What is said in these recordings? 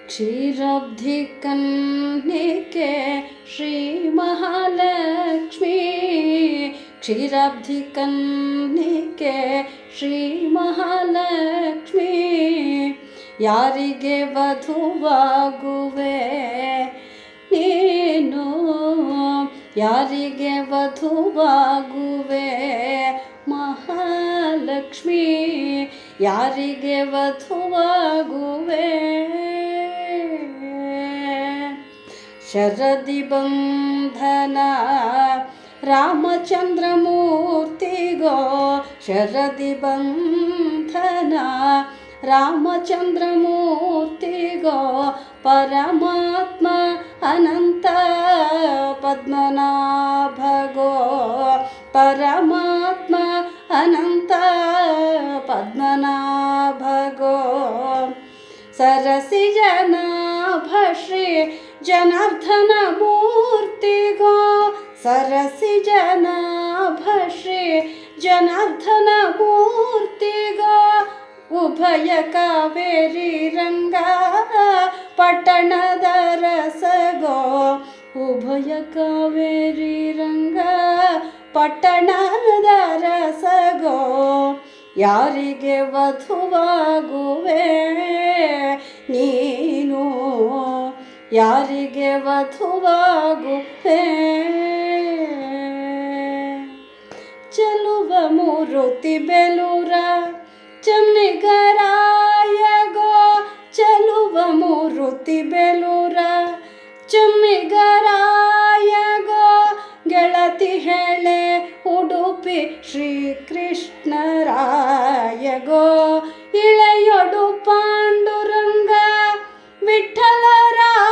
ಕ್ಷೀರಾಬ್ಧಿ ಕನ್ನಿಕೆ ಶ್ರೀ ಮಹಾಲಕ್ಷ್ಮೀ, ಕ್ಷೀರಾಬ್ಧಿ ಕನ್ನಿಕೆ ಶ್ರೀ ಮಹಾಲಕ್ಷ್ಮೀ, ಯಾರಿಗೆ ವಧುವಾಗುವೆ ನೀನು, ಯಾರಿಗೆ ವಧುವಾಗುವೆ ಮಹಾಲಕ್ಷ್ಮೀ, ಯಾರಿಗೆ ವಧುವಾಗುವೆ. ಶರದಿ ಬಂಧನ ರಾಮಚಂದ್ರ ಮೂರ್ತಿಗೋ, ಶರದಿ ಬಂಧನ ರಾಮಚಂದ್ರ ಮೂರ್ತಿಗೋ, ಪರಮಾತ್ಮ ಅನಂತ ಪದ್ಮನಾಭಗೋ, ಪರಮಾತ್ಮ ಅನಂತ ಪದ್ಮನಾಭಗೋ, ಸರಸಿಜನಾಭ ಶ್ರೀ ಜನಾರ್ದನ ಮೂರ್ತಿಗೋ, ಸರಸಿಜನಾಭ ಶ್ರೀ ಜನಾರ್ದನ ಮೂರ್ತಿಗೋ, ಉಭಯ ಕಾವೇರಿ ರಂಗ ಪಟ್ಟಣದ ರಸಗೋ, ಉಭಯ ಕಾವೇರಿ ರಂಗ ಪಟ್ಟಣದ ರಸಗೋ, ಯಾರಿಗೆ ವಧುವಾಗುವೆ ನೀನು, ಯಾರಿಗೆ ವಧುವಾಗುವೆ. ಚೆಲುವ ಮೂರುತಿ ಬೇಲೂರ ಚೆಮ್ಮಿಗರಾಯಗೋ, ಚೆಲುವ ಮೂರುತಿ ಬೇಲೂರ ಚೆಮ್ಮಿಗರಾಯಗೋ, ಗೆಳತಿ ಹೇಳೆ ಉಡುಪಿ ಶ್ರೀಕೃಷ್ಣರಾಯಗೋ, ಇಳೆಯೊಡು ಪಾಂಡುರಂಗ ವಿಠಲರಾಯಗೋ,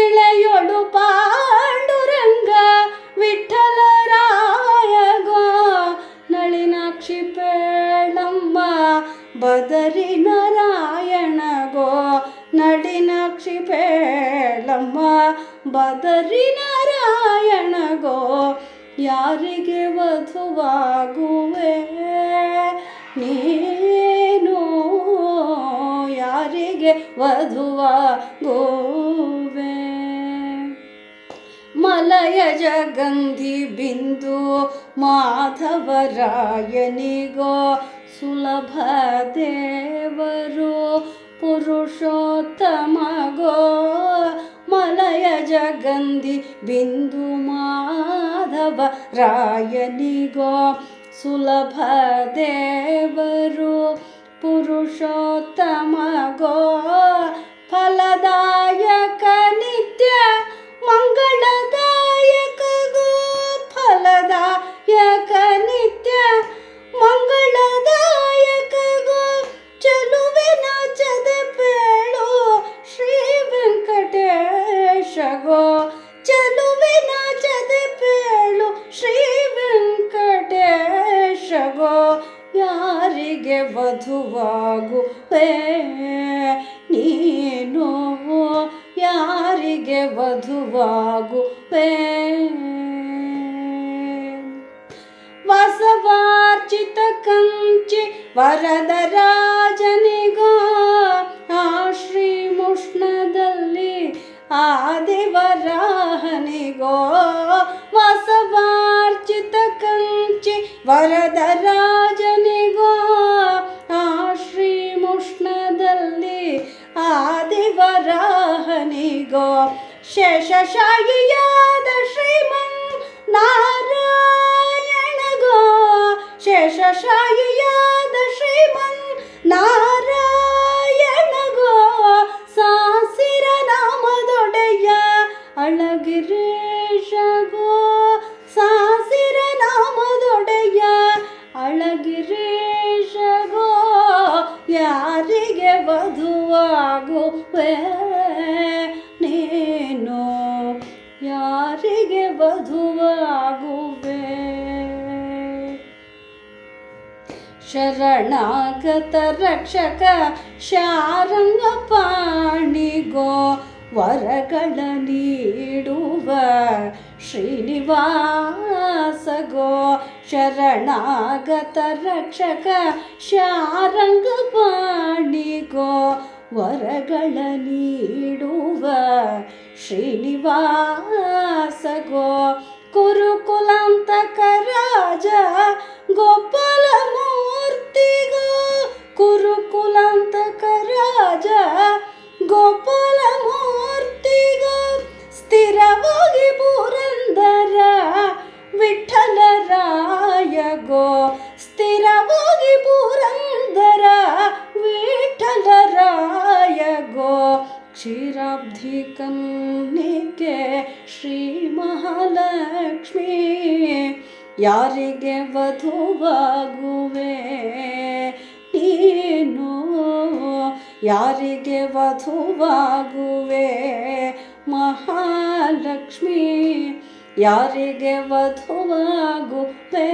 ಇಳೆಯೊಡು ಪಾಂಡುರಂಗ ವಿಠಲರಾಯಗೋ, ನಳಿನಾಕ್ಷಿ ಪೇಳಮ್ಮ ಬದರಿ ನಾರಾಯಣಗೋ, ನಳಿನಾಕ್ಷಿ ಪೇಳಮ್ಮ ಬದರಿ ನಾರಾಯಣಗೋ, ಯಾರಿಗೆ ವಧುವಾಗುವೆ ನೀನು, ಯಾರಿಗೆ ವಧುವಾಗುವೆ. ಮಲಯಜ ಗಂಧಿ ಬಿಂದು ಮಾಧವರಾಯನಿಗೋ, ಸುಲಭ ದೇವರು ಪುರುಷೋತ್ತಮಗೋ, ಮಲಯಜ ಗಂಧಿ ಬಿಂದು ಮಾಧವರಾಯನಿಗೋ, ಸುಲಭ ದೇವರು ಪುರುಷೋತ್ತಮಗೋ, ಫಲದಾಯಕ ನಿತ್ಯ ಮಂಗಳದಾಯಕಗೋ, ಫಲದಾಯಕ ನಿತ್ಯ ಮಂಗಳದಾಯಕಗೋ, ಚೆಲುವೆ ನಾಚದೆ ಬೇಳು ಶ್ರೀ ವೆಂಕಟೇಶಗೋ, ಚೆಲುವೆ ನಾಚದೆ ಬೇಳು ಶ್ರೀ ವೆಂಕಟೇಶಗೋ, ಯಾರಿಗೆ ವಧುವಾಗುವೆ ನೀನು, ಯಾರಿಗೆ ವಧುವಾಗುವೆ. ವಾಸವಾರ್ಚಿತ ಕಂಚಿ ವರದರಾಜನಿಗೋ, ಆ ಶ್ರೀ ಮುಷ್ಣದಲ್ಲಿ ಆದಿವರಾಹನಿಗೋ, ವಾಸವಾರ್ಚಿತ ಕಂಚಿ ವರದರಾಜನಿಗೋ, ಆ ಶ್ರೀ ಮುಷ್ಣದಲ್ಲಿ ಆದಿವರಾಹನಿಗೋ, ಶೇಷಶಾಯಿಯಾದ ಶ್ರೀಮನ್ ನಾರಾಯಣಗೋ, ಶೇಷಶಾಯಿಯಾದ ಶ್ರೀಮನ್ ನಾರಾಯಣಗೋ, ಸಾಸಿರ ನಾಮದೊಡೆಯ ಅಳಗಿರೀಶಗೋ, ಸಾಸಿರ ನಾಮದೊಡೆಯ ಅಳಗಿರೀಶಗೋ, ಯಾರಿಗೆ ವಧುವಾಗುವೆ ನೀನು, ಯಾರಿಗೆ ವಧುವಾಗುವೆ. ಶರಣಾಗತ ರಕ್ಷಕ ಶಾರಂಗ ಪಾಣಿಗೋ, ವರಗಳ ನೀಡುವ ಶ್ರೀನಿವಾಸಗೋ, ಶರಣಾಗತ ರಕ್ಷಕ ಶಾರಂಗ ಪಾಣಿ ವರಗಳ ನೀಡುವ ಶ್ರೀನಿವಾಸಗೋ ಕುರುಕುಲಾಂತಕ ರಾಜ ಗೋಪಾಲ ಮೂರ್ತಿಗೋ ಕುರುಕುಲಾಂತಕ ರಾಜ ಗೋಪಾಲ ಮೂರ್ತಿಗೋ ಸ್ಥಿರವಾಗಿ ಪುರಂದರ ವಿಠಲರಾಯಗೋ ಸ್ಥಿರವಾಗಿ ಪುರಂದರ ವಿಠಲರಾಯಗೋ ಕ್ಷೀರಾಬ್ಧಿ ಕನ್ನಿಕೆ ಶ್ರೀ ಮಹಾಲಕ್ಷ್ಮಿ ಯಾರಿಗೆ ವಧುವಾಗುವೆ ನೀನು ಯಾರಿಗೆ ವಧುವಾಗುವೆ ಮಹಾಲಕ್ಷ್ಮಿ ಯಾರಿಗೆ ವಧುವಾಗುವೆ